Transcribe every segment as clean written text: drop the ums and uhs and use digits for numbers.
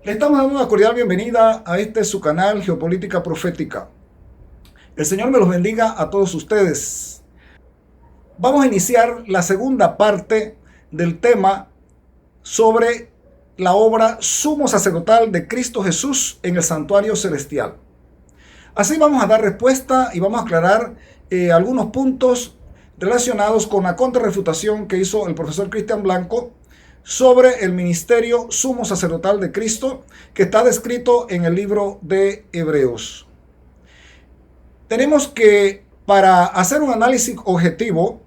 Le estamos dando una cordial bienvenida a su canal Geopolítica Profética. El Señor me los bendiga a todos ustedes. Vamos a iniciar la segunda parte del tema sobre la obra sumo sacerdotal de Cristo Jesús en el santuario celestial. Así vamos a dar respuesta y vamos a aclarar algunos puntos relacionados con la contrarrefutación que hizo el profesor Cristian Blanco sobre el ministerio sumo sacerdotal de Cristo, que está descrito en el libro de Hebreos. Tenemos que, para hacer un análisis objetivo,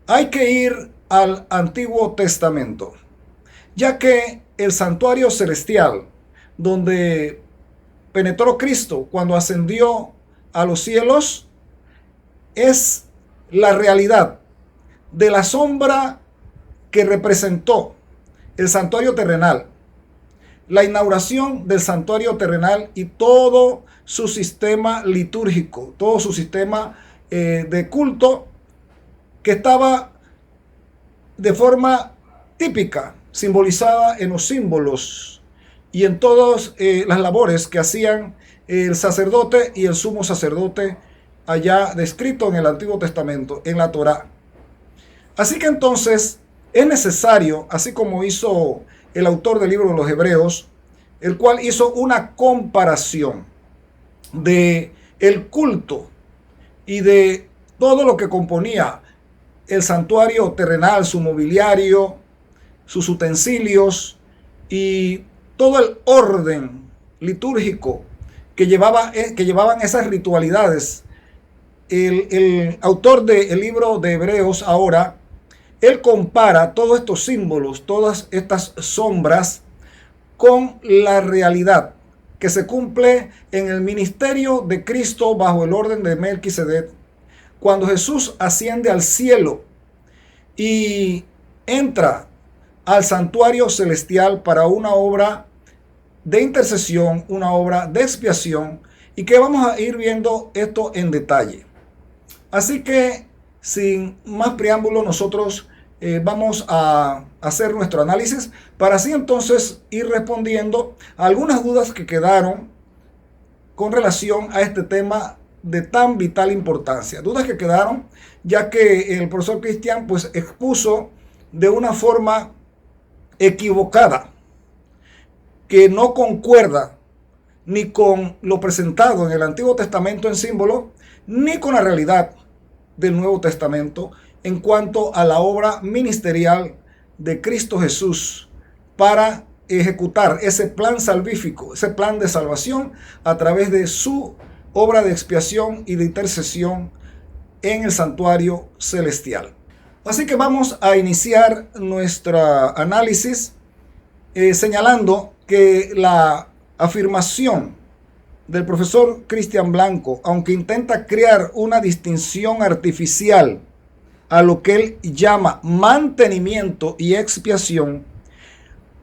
hay que ir al Antiguo Testamento, ya que el santuario celestial, donde penetró Cristo cuando ascendió a los cielos, es la realidad de la sombra que representó el santuario terrenal, la inauguración del santuario terrenal y todo su sistema litúrgico, todo su sistema de culto, que estaba de forma típica, simbolizada en los símbolos y en todas las labores que hacían el sacerdote y el sumo sacerdote allá descrito en el Antiguo Testamento, en la Torá. Así que entonces es necesario, así como hizo el autor del libro de los Hebreos, el cual hizo una comparación de el culto y de todo lo que componía el santuario terrenal, su mobiliario, sus utensilios y todo el orden litúrgico que llevaban esas ritualidades. El autor del libro de Hebreos ahora, él compara todos estos símbolos, todas estas sombras, con la realidad que se cumple en el ministerio de Cristo bajo el orden de Melquisedec, cuando Jesús asciende al cielo y entra al santuario celestial para una obra de intercesión, una obra de expiación, y que vamos a ir viendo esto en detalle. Así que, sin más preámbulo, nosotros vamos a hacer nuestro análisis para así entonces ir respondiendo a algunas dudas que quedaron con relación a este tema de tan vital importancia. Dudas que quedaron ya que el profesor Cristian pues expuso de una forma equivocada, que no concuerda ni con lo presentado en el Antiguo Testamento en símbolo, ni con la realidad del Nuevo Testamento en cuanto a la obra ministerial de Cristo Jesús para ejecutar ese plan salvífico, ese plan de salvación a través de su obra de expiación y de intercesión en el santuario celestial. Así que vamos a iniciar nuestro análisis señalando que la afirmación del profesor Cristian Blanco, aunque intenta crear una distinción artificial a lo que él llama mantenimiento y expiación,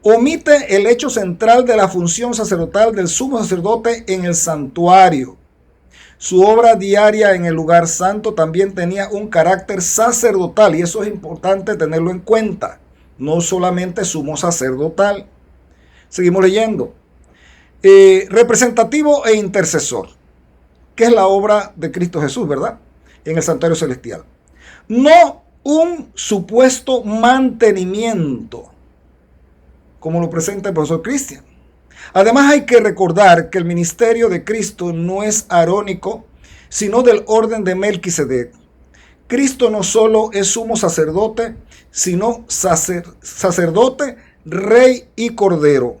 omite el hecho central de la función sacerdotal del sumo sacerdote en el santuario. Su obra diaria en el lugar santo también tenía un carácter sacerdotal, y eso es importante tenerlo en cuenta, no solamente sumo sacerdotal. Seguimos leyendo. Representativo e intercesor, que es la obra de Cristo Jesús, ¿verdad? En el santuario celestial. No un supuesto mantenimiento, como lo presenta el profesor Cristian. Además, hay que recordar que el ministerio de Cristo no es arónico, sino del orden de Melquisedec. Cristo no solo es sumo sacerdote, sino sacerdote, rey y cordero.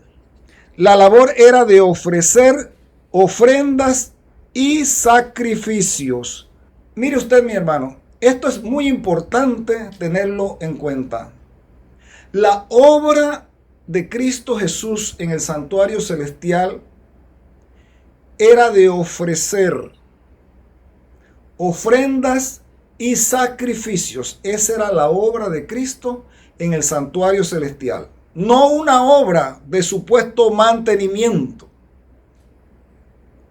La labor era de ofrecer ofrendas y sacrificios. Mire usted, mi hermano, esto es muy importante tenerlo en cuenta. La obra de Cristo Jesús en el santuario celestial era de ofrecer ofrendas y sacrificios. Esa era la obra de Cristo en el santuario celestial. No una obra de supuesto mantenimiento.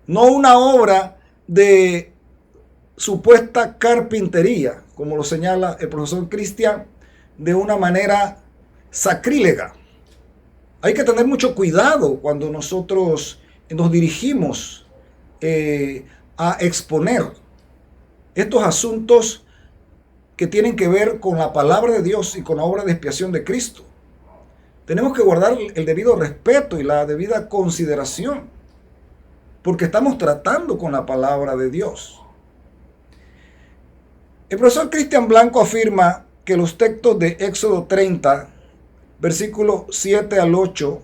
No una obra de supuesta carpintería, como lo señala el profesor Cristian, de una manera sacrílega. Hay que tener mucho cuidado cuando nosotros nos dirigimos a exponer estos asuntos que tienen que ver con la palabra de Dios y con la obra de expiación de Cristo. Tenemos que guardar el debido respeto y la debida consideración, porque estamos tratando con la palabra de Dios. El profesor Cristian Blanco afirma que los textos de Éxodo 30, versículos 7 al 8,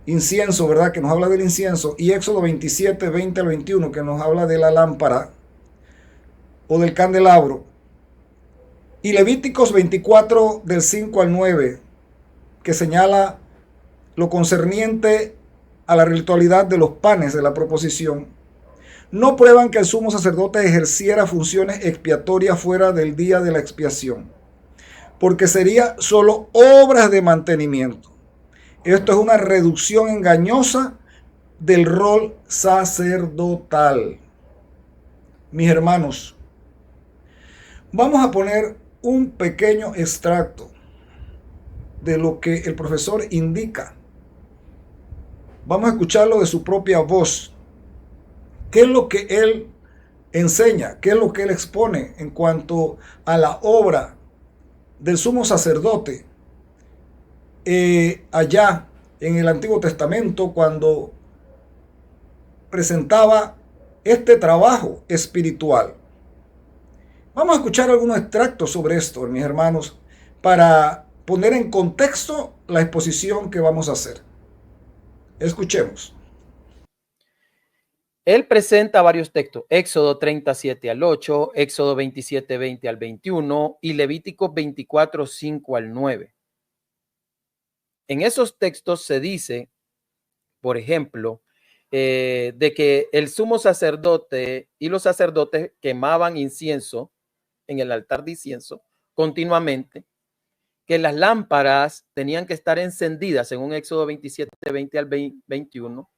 incienso, ¿verdad?, que nos habla del incienso, y Éxodo 27, 20 al 21, que nos habla de la lámpara o del candelabro, y Levíticos 24, del 5 al 9, que señala lo concerniente a la ritualidad de los panes de la proposición, no prueban que el sumo sacerdote ejerciera funciones expiatorias fuera del día de la expiación, porque sería solo obras de mantenimiento. Esto es una reducción engañosa del rol sacerdotal. Mis hermanos, vamos a poner un pequeño extracto de lo que el profesor indica. Vamos a escucharlo de su propia voz. ¿Qué es lo que él enseña? ¿Qué es lo que él expone en cuanto a la obra del sumo sacerdote allá en el Antiguo Testamento, cuando presentaba este trabajo espiritual? Vamos a escuchar algunos extractos sobre esto, mis hermanos, para poner en contexto la exposición que vamos a hacer. Escuchemos. Él presenta varios textos: Éxodo 37 al 8, Éxodo 27, 20 al 21 y Levítico 24, 5 al 9. En esos textos se dice, por ejemplo, de que el sumo sacerdote y los sacerdotes quemaban incienso en el altar de incienso continuamente, que las lámparas tenían que estar encendidas, según Éxodo 27, 20 al 21,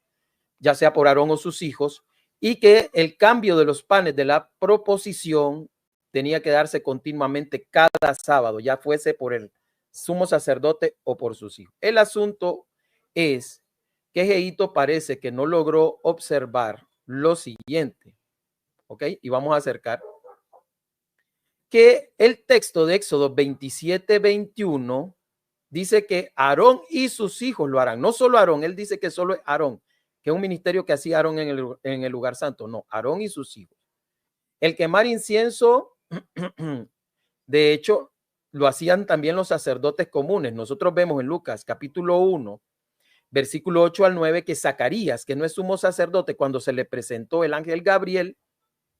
ya sea por Aarón o sus hijos, y que el cambio de los panes de la proposición tenía que darse continuamente cada sábado, ya fuese por el sumo sacerdote o por sus hijos. El asunto es que Gehito parece que no logró observar lo siguiente, ¿ok? Y vamos a acercar que el texto de Éxodo 27, 21 dice que Aarón y sus hijos lo harán. No solo Aarón, él dice que solo es Aarón, que es un ministerio que hacía Aarón en el lugar santo. No, Aarón y sus hijos. El quemar incienso, de hecho, lo hacían también los sacerdotes comunes. Nosotros vemos en Lucas capítulo 1, versículo 8 al 9, que Zacarías, que no es sumo sacerdote, cuando se le presentó el ángel Gabriel,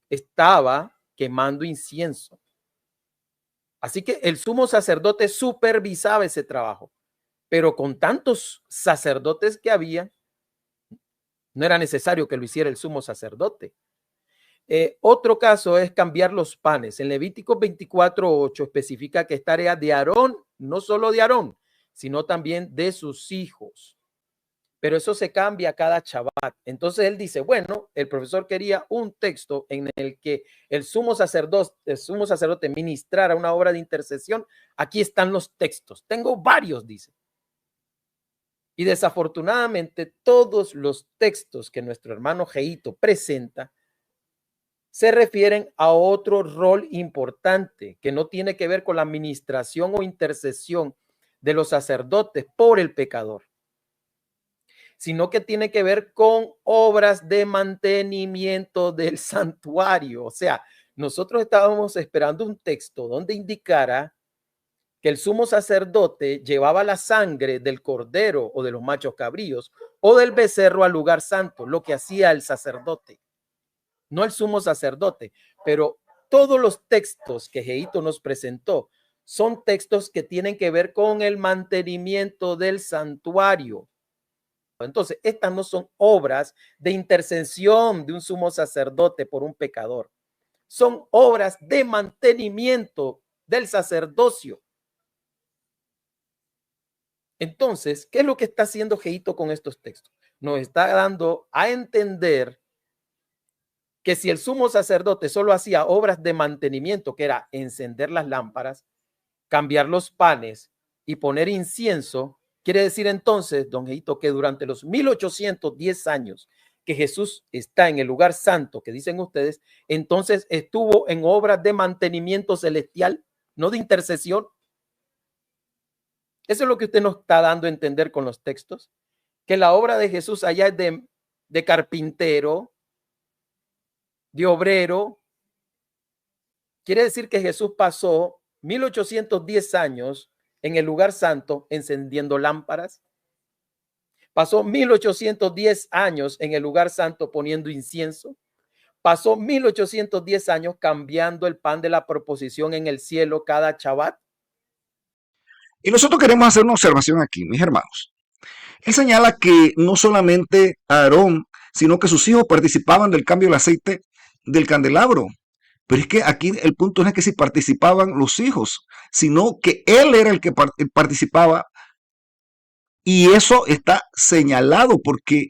estaba quemando incienso. Así que el sumo sacerdote supervisaba ese trabajo, pero con tantos sacerdotes que había, no era necesario que lo hiciera el sumo sacerdote. Otro caso es cambiar los panes. En Levítico 24:8 especifica que es tarea de Aarón, no solo de Aarón, sino también de sus hijos. Pero eso se cambia cada Shabbat. Entonces él dice, bueno, el profesor quería un texto en el que el sumo sacerdote ministrara una obra de intercesión. Aquí están los textos. Tengo varios, dice. Y desafortunadamente todos los textos que nuestro hermano Gehito presenta se refieren a otro rol importante que no tiene que ver con la administración o intercesión de los sacerdotes por el pecador, sino que tiene que ver con obras de mantenimiento del santuario. O sea, nosotros estábamos esperando un texto donde indicara que el sumo sacerdote llevaba la sangre del cordero o de los machos cabríos o del becerro al lugar santo, lo que hacía el sacerdote, no el sumo sacerdote. Pero todos los textos que Gehito nos presentó son textos que tienen que ver con el mantenimiento del santuario. Entonces, estas no son obras de intercesión de un sumo sacerdote por un pecador. Son obras de mantenimiento del sacerdocio. Entonces, ¿qué es lo que está haciendo Gehito con estos textos? Nos está dando a entender que si el sumo sacerdote solo hacía obras de mantenimiento, que era encender las lámparas, cambiar los panes y poner incienso, Quiere decir entonces, don Eito, que durante los 1810 años que Jesús está en el lugar santo, que dicen ustedes, entonces estuvo en obras de mantenimiento celestial, no de intercesión. Eso es lo que usted nos está dando a entender con los textos, que la obra de Jesús allá es de carpintero, de obrero. Quiere decir que Jesús pasó 1810 años en el lugar santo encendiendo lámparas. Pasó 1810 años en el lugar santo poniendo incienso. Pasó 1810 años cambiando el pan de la proposición en el cielo cada Shabbat. Y nosotros queremos hacer una observación aquí, mis hermanos. Él señala que no solamente Aarón, sino que sus hijos participaban del cambio del aceite del candelabro. Pero es que aquí el punto no es que si participaban los hijos, sino que él era el que participaba. Y eso está señalado porque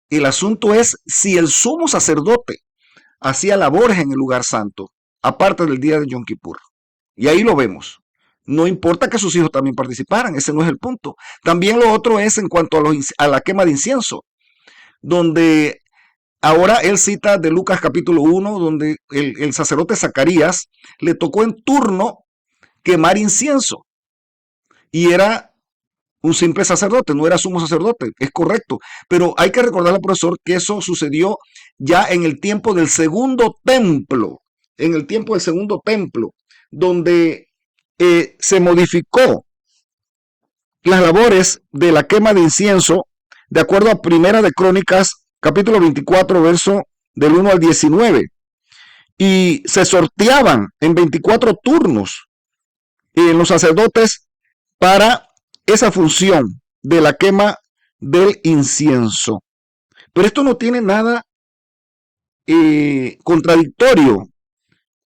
el asunto es si el sumo sacerdote hacía labores en el lugar santo, aparte del día de Yom Kippur. Y ahí lo vemos. No importa que sus hijos también participaran, ese no es el punto. También lo otro es en cuanto a la quema de incienso, donde ahora él cita de Lucas capítulo 1, donde el sacerdote Zacarías le tocó en turno quemar incienso. Y era un simple sacerdote, no era sumo sacerdote, es correcto. Pero hay que recordarle al profesor que eso sucedió ya en el tiempo del segundo templo, donde se modificó las labores de la quema de incienso de acuerdo a Primera de Crónicas, capítulo 24, verso del 1 al 19. Y se sorteaban en 24 turnos los sacerdotes para esa función de la quema del incienso. Pero esto no tiene nada contradictorio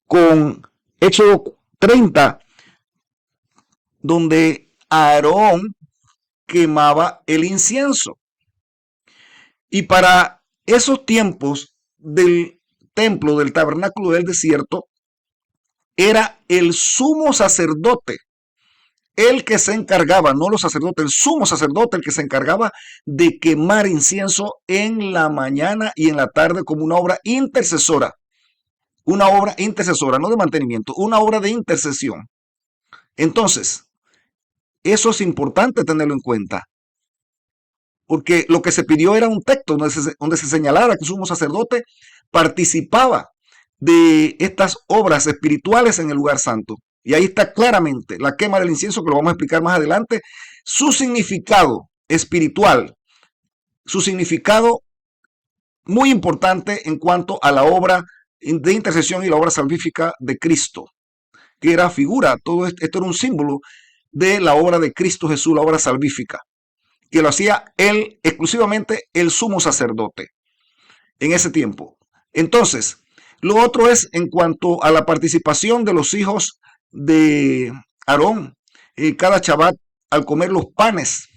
con Éxodo 30, donde Aarón quemaba el incienso. Y para esos tiempos del templo, del tabernáculo del desierto, era el sumo sacerdote el que se encargaba, no los sacerdotes, el sumo sacerdote el que se encargaba de quemar incienso en la mañana y en la tarde como una obra intercesora. Una obra intercesora, no de mantenimiento, una obra de intercesión. Entonces, eso es importante tenerlo en cuenta, porque lo que se pidió era un texto donde se señalara que el sumo sacerdote participaba de estas obras espirituales en el lugar santo. Y ahí está claramente la quema del incienso, que lo vamos a explicar más adelante, su significado espiritual, su significado muy importante en cuanto a la obra de intercesión y la obra salvífica de Cristo, que era figura, todo esto era un símbolo de la obra de Cristo Jesús, la obra salvífica, que lo hacía él exclusivamente el sumo sacerdote en ese tiempo. Entonces, lo otro es en cuanto a la participación de los hijos de Aarón, cada Shabbat al comer los panes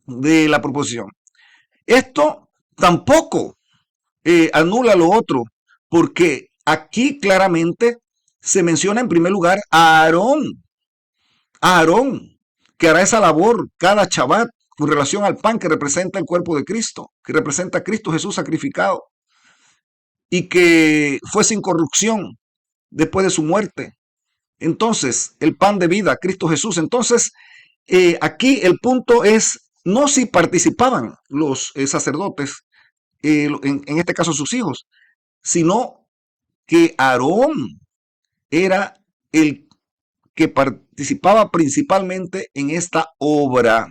de la proposición. Esto tampoco anula lo otro, porque aquí claramente se menciona en primer lugar a Aarón, que hará esa labor cada Shabbat con relación al pan que representa el cuerpo de Cristo, que representa a Cristo Jesús sacrificado y que fue sin corrupción después de su muerte. Entonces, el pan de vida, Cristo Jesús. Entonces, aquí el punto es no si participaban los sacerdotes, en este caso sus hijos, sino que Aarón era el que participaba principalmente en esta obra.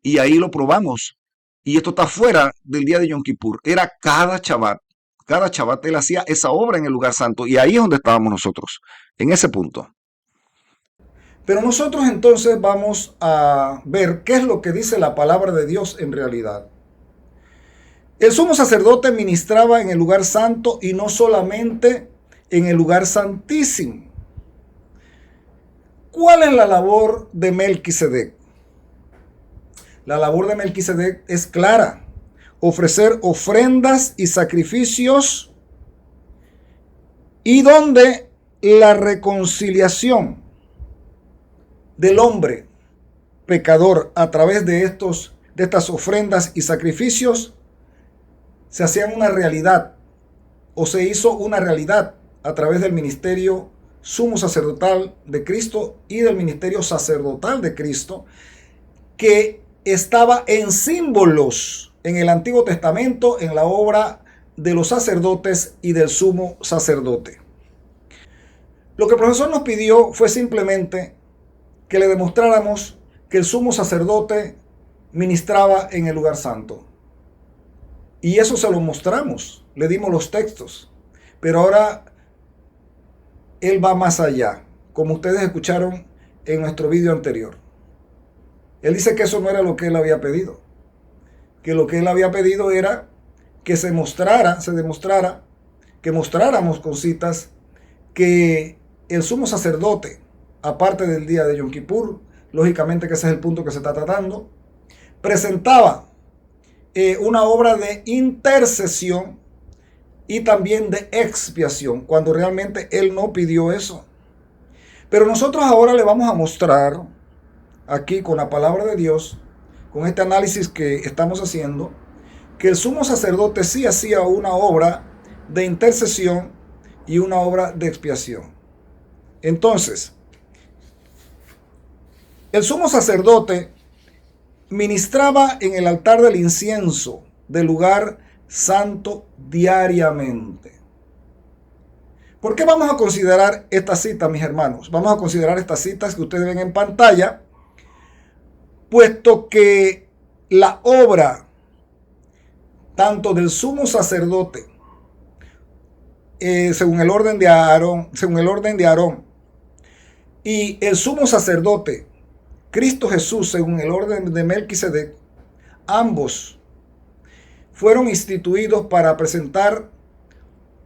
Y ahí lo probamos. Y esto está fuera del día de Yom Kippur. Era cada Shabbat. Cada Shabbat él hacía esa obra en el lugar santo. Y ahí es donde estábamos nosotros, en ese punto. Pero nosotros entonces vamos a ver qué es lo que dice la palabra de Dios en realidad. El sumo sacerdote ministraba en el lugar santo y no solamente en el lugar santísimo. ¿Cuál es la labor de Melquisedec? La labor de Melquisedec es clara: ofrecer ofrendas y sacrificios, y donde la reconciliación del hombre pecador a través de estas ofrendas y sacrificios se hacían una realidad, o se hizo una realidad a través del ministerio sumo sacerdotal de Cristo y del ministerio sacerdotal de Cristo, que estaba en símbolos en el Antiguo Testamento, en la obra de los sacerdotes y del sumo sacerdote. Lo que el profesor nos pidió fue simplemente que le demostráramos que el sumo sacerdote ministraba en el lugar santo. Y eso se lo mostramos, le dimos los textos. Pero ahora él va más allá, como ustedes escucharon en nuestro video anterior. Él dice que eso no era lo que él había pedido. Que lo que él había pedido era que se demostrara, que mostráramos con citas que el sumo sacerdote, aparte del día de Yom Kippur, lógicamente que ese es el punto que se está tratando, presentaba una obra de intercesión y también de expiación, cuando realmente él no pidió eso. Pero nosotros ahora le vamos a mostrar aquí con la palabra de Dios, con este análisis que estamos haciendo, que el sumo sacerdote sí hacía una obra de intercesión y una obra de expiación. Entonces, el sumo sacerdote ministraba en el altar del incienso del lugar santo diariamente. ¿Por qué vamos a considerar esta cita, mis hermanos? Vamos a considerar estas citas que ustedes ven en pantalla, puesto que la obra tanto del sumo sacerdote, según el orden de Aarón, y el sumo sacerdote, Cristo Jesús, según el orden de Melquisedec, ambos fueron instituidos para presentar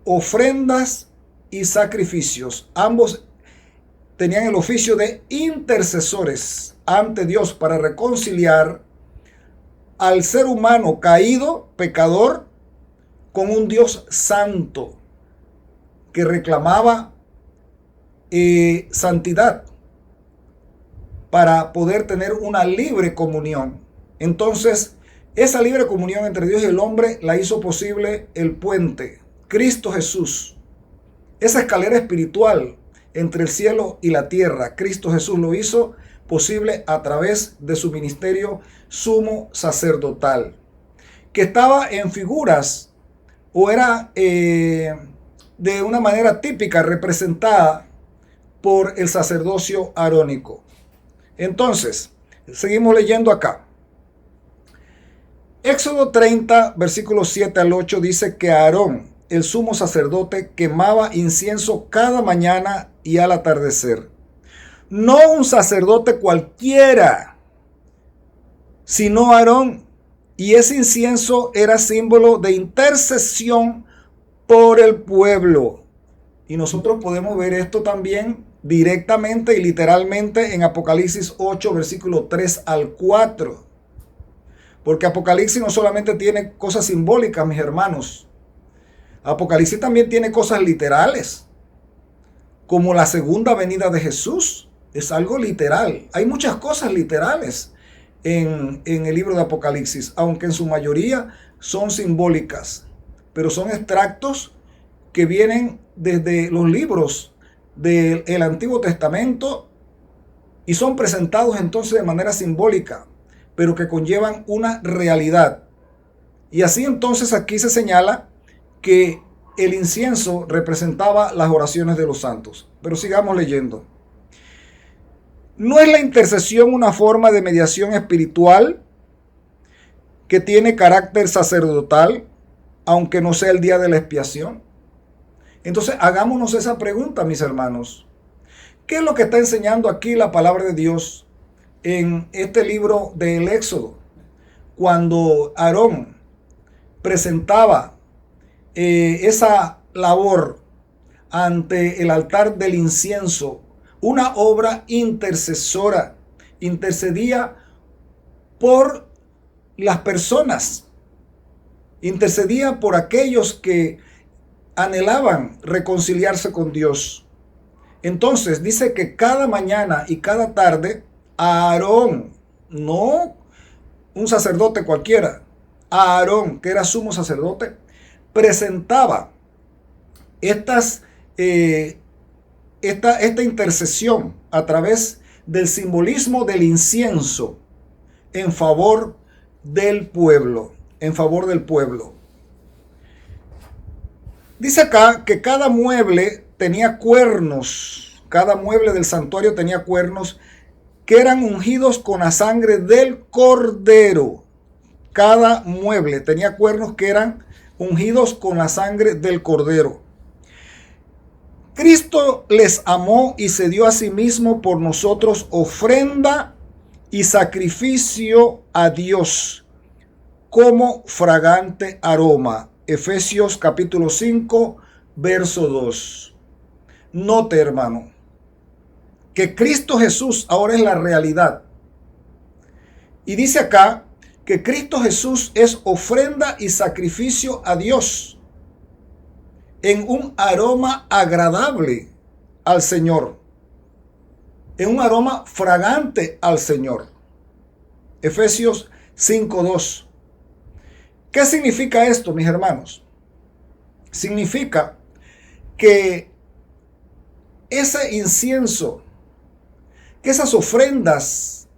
ofrendas y sacrificios. Ambos tenían el oficio de intercesores ante Dios para reconciliar al ser humano caído, pecador, con un Dios santo que reclamaba santidad para poder tener una libre comunión. Entonces, esa libre comunión entre Dios y el hombre la hizo posible el puente, Cristo Jesús. Esa escalera espiritual entre el cielo y la tierra, Cristo Jesús lo hizo posible a través de su ministerio sumo sacerdotal, que estaba en figuras o era de una manera típica representada por el sacerdocio arónico. Entonces, seguimos leyendo acá. Éxodo 30, versículos 7 al 8 dice que Aarón, el sumo sacerdote, quemaba incienso cada mañana y al atardecer. No un sacerdote cualquiera, sino Aarón. Y ese incienso era símbolo de intercesión por el pueblo. Y nosotros podemos ver esto también directamente y literalmente en Apocalipsis 8, versículo 3 al 4. Porque Apocalipsis no solamente tiene cosas simbólicas, mis hermanos. Apocalipsis también tiene cosas literales, como la segunda venida de Jesús. Es algo literal. Hay muchas cosas literales en el libro de Apocalipsis, aunque en su mayoría son simbólicas, pero son extractos que vienen desde los libros del Antiguo Testamento y son presentados entonces de manera simbólica, pero que conllevan una realidad. Y así entonces aquí se señala que el incienso representaba las oraciones de los santos. Pero sigamos leyendo. ¿No es la intercesión una forma de mediación espiritual que tiene carácter sacerdotal, aunque no sea el día de la expiación? Entonces, hagámonos esa pregunta, mis hermanos. ¿Qué es lo que está enseñando aquí la palabra de Dios en este libro del Éxodo? Cuando Aarón presentaba esa labor ante el altar del incienso, una obra intercesora, intercedía por las personas, intercedía por aquellos que anhelaban reconciliarse con Dios. Entonces dice que cada mañana y cada tarde Aarón, no un sacerdote cualquiera. Aarón, que era sumo sacerdote, presentaba esta intercesión a través del simbolismo del incienso en favor del pueblo, en favor del pueblo. Dice acá que cada mueble tenía cuernos, cada mueble del santuario tenía cuernos que eran ungidos con la sangre del cordero. Cada mueble tenía cuernos que eran ungidos con la sangre del cordero. Cristo les amó y se dio a sí mismo por nosotros ofrenda y sacrificio a Dios como fragante aroma. Efesios capítulo 5, verso 2. Note, hermano, que Cristo Jesús ahora es la realidad. Y dice acá que Cristo Jesús es ofrenda y sacrificio a Dios en un aroma agradable al Señor, en un aroma fragante al Señor. Efesios 5:2. ¿Qué significa esto, mis hermanos? Significa que ese incienso, que esas ofrendas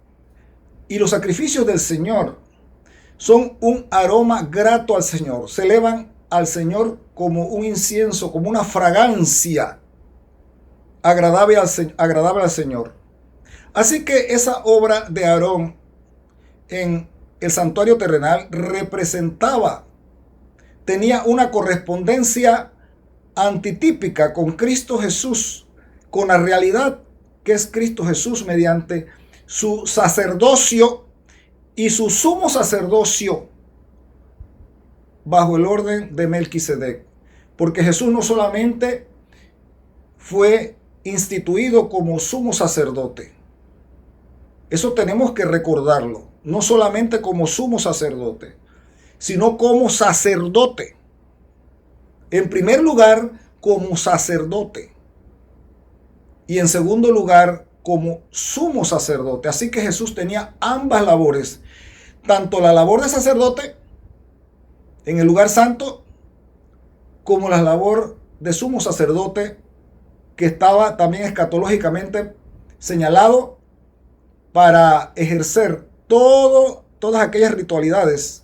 y los sacrificios del Señor son un aroma grato al Señor. Se elevan al Señor como un incienso, como una fragancia agradable al Señor. Así que esa obra de Aarón en el santuario terrenal tenía una correspondencia antitípica con Cristo Jesús, con la realidad que es Cristo Jesús mediante su sacerdocio y su sumo sacerdocio bajo el orden de Melquisedec. Porque Jesús no solamente fue instituido como sumo sacerdote, eso tenemos que recordarlo, no solamente como sumo sacerdote, sino como sacerdote. En primer lugar, como sacerdote. Y en segundo lugar, como sumo sacerdote. Así que Jesús tenía ambas labores, tanto la labor de sacerdote en el lugar santo, como la labor de sumo sacerdote, que estaba también escatológicamente señalado para ejercer todas aquellas ritualidades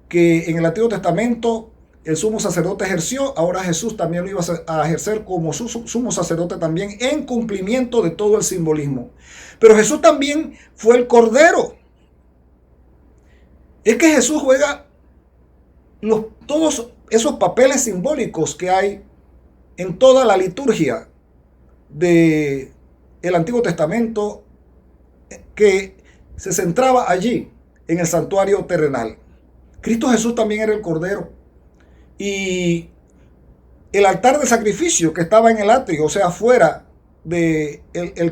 que en el Antiguo Testamento el sumo sacerdote ejerció. Ahora Jesús también lo iba a ejercer como sumo sacerdote también, en cumplimiento de todo el simbolismo. Pero Jesús también fue el Cordero. Es que Jesús juega todos esos papeles simbólicos que hay en toda la liturgia del Antiguo Testamento, que se centraba allí en el santuario terrenal. Cristo Jesús también era el Cordero. Y el altar de sacrificio que estaba en el atrio, o sea, fuera del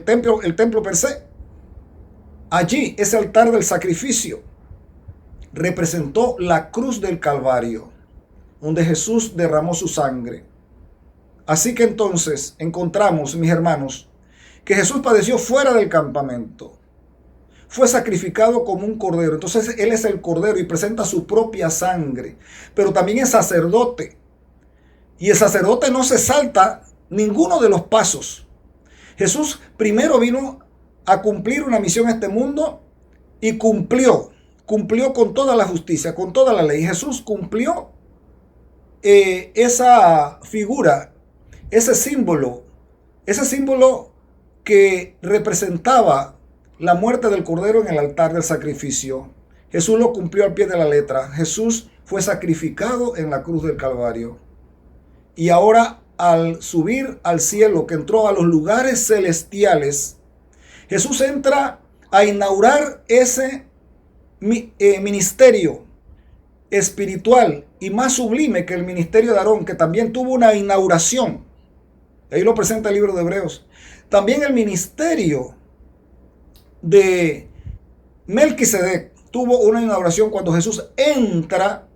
templo per se, allí ese altar del sacrificio representó la cruz del Calvario, donde Jesús derramó su sangre. Así que entonces encontramos, mis hermanos, que Jesús padeció fuera del campamento. Fue sacrificado como un cordero. Entonces Él es el cordero y presenta su propia sangre. Pero también es sacerdote. Y el sacerdote no se salta ninguno de los pasos. Jesús primero vino a cumplir una misión en este mundo y cumplió con toda la justicia, con toda la ley. Jesús cumplió esa figura, ese símbolo que representaba la muerte del Cordero en el altar del sacrificio. Jesús lo cumplió al pie de la letra. Jesús fue sacrificado en la cruz del Calvario. Y ahora, al subir al cielo, que entró a los lugares celestiales, Jesús entra a inaugurar ese ministerio espiritual y más sublime que el ministerio de Aarón, que también tuvo una inauguración. Ahí lo presenta el libro de Hebreos. También el ministerio de Melquisedec tuvo una inauguración cuando Jesús entra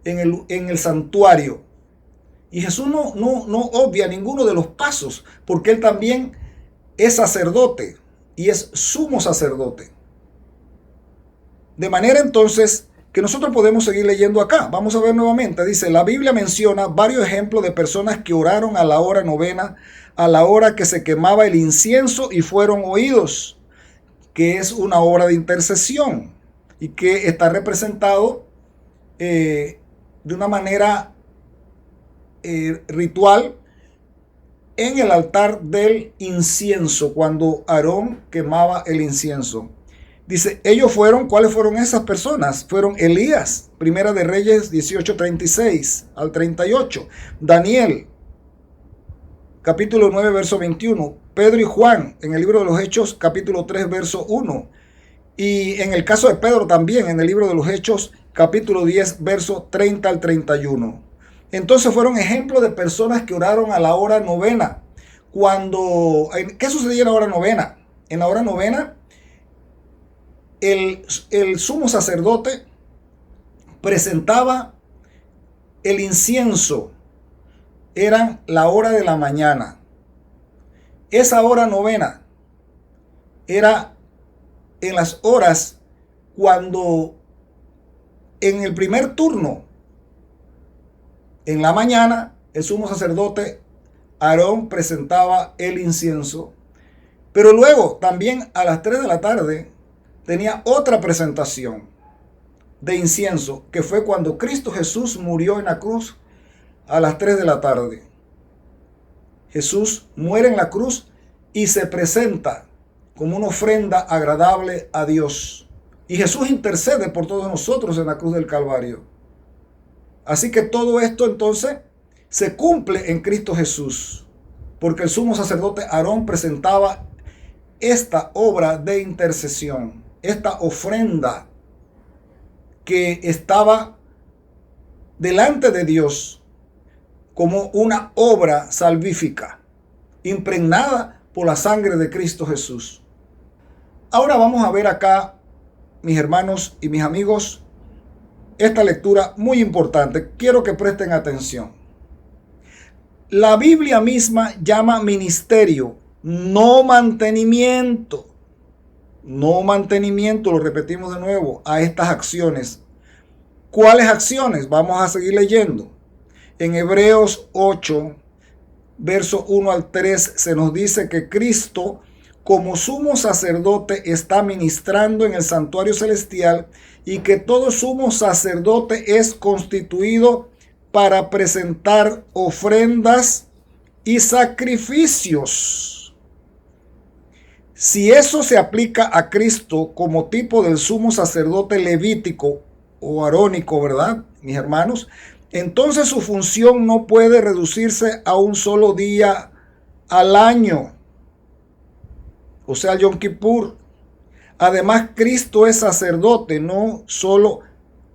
en el santuario. Y Jesús no obvia ninguno de los pasos, porque Él también es sacerdote y es sumo sacerdote. De manera entonces que nosotros podemos seguir leyendo acá. Vamos a ver nuevamente. Dice, la Biblia menciona varios ejemplos de personas que oraron a la hora novena, a la hora que se quemaba el incienso y fueron oídos, que es una hora de intercesión y que está representado de una manera ritual en el altar del incienso, cuando Aarón quemaba el incienso. Dice, ellos fueron, ¿cuáles fueron esas personas? Fueron Elías, Primera de Reyes 18:36 al 38, Daniel, capítulo 9, verso 21, Pedro y Juan, en el libro de los Hechos, capítulo 3, verso 1, y en el caso de Pedro también, en el libro de los Hechos, capítulo 10, verso 30 al 31. Entonces fueron ejemplos de personas que oraron a la hora novena. ¿Qué sucedía en la hora novena? En la hora novena, el sumo sacerdote presentaba el incienso. Era la hora de la mañana. Esa hora novena era en las horas cuando en el primer turno, en la mañana, el sumo sacerdote Aarón presentaba el incienso, pero luego también a las 3 de la tarde tenía otra presentación de incienso, que fue cuando Cristo Jesús murió en la cruz a las 3 de la tarde. Jesús muere en la cruz y se presenta como una ofrenda agradable a Dios. Y Jesús intercede por todos nosotros en la cruz del Calvario. Así que todo esto entonces se cumple en Cristo Jesús, porque el sumo sacerdote Aarón presentaba esta obra de intercesión, esta ofrenda que estaba delante de Dios como una obra salvífica, impregnada por la sangre de Cristo Jesús. Ahora vamos a ver acá, mis hermanos y mis amigos, esta lectura muy importante. Quiero que presten atención. La Biblia misma llama ministerio, no mantenimiento. No mantenimiento, lo repetimos de nuevo, a estas acciones. ¿Cuáles acciones? Vamos a seguir leyendo. En Hebreos 8, verso 1 al 3, se nos dice que Cristo, como sumo sacerdote, está ministrando en el santuario celestial y que todo sumo sacerdote es constituido para presentar ofrendas y sacrificios. Si eso se aplica a Cristo como tipo del sumo sacerdote levítico o arónico, ¿verdad, mis hermanos? Entonces su función no puede reducirse a un solo día al año, o sea, Yom Kippur. Además, Cristo es sacerdote, no solo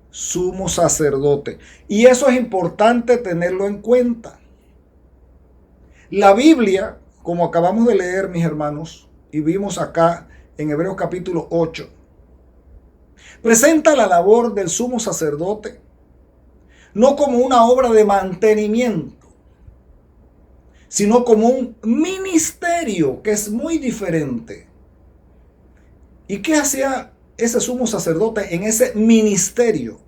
sumo sacerdote. Y eso es importante tenerlo en cuenta. La Biblia, como acabamos de leer, mis hermanos, y vimos acá en Hebreos capítulo 8, presenta la labor del sumo sacerdote no como una obra de mantenimiento, sino como un ministerio, que es muy diferente. ¿Y qué hacía ese sumo sacerdote en ese ministerio?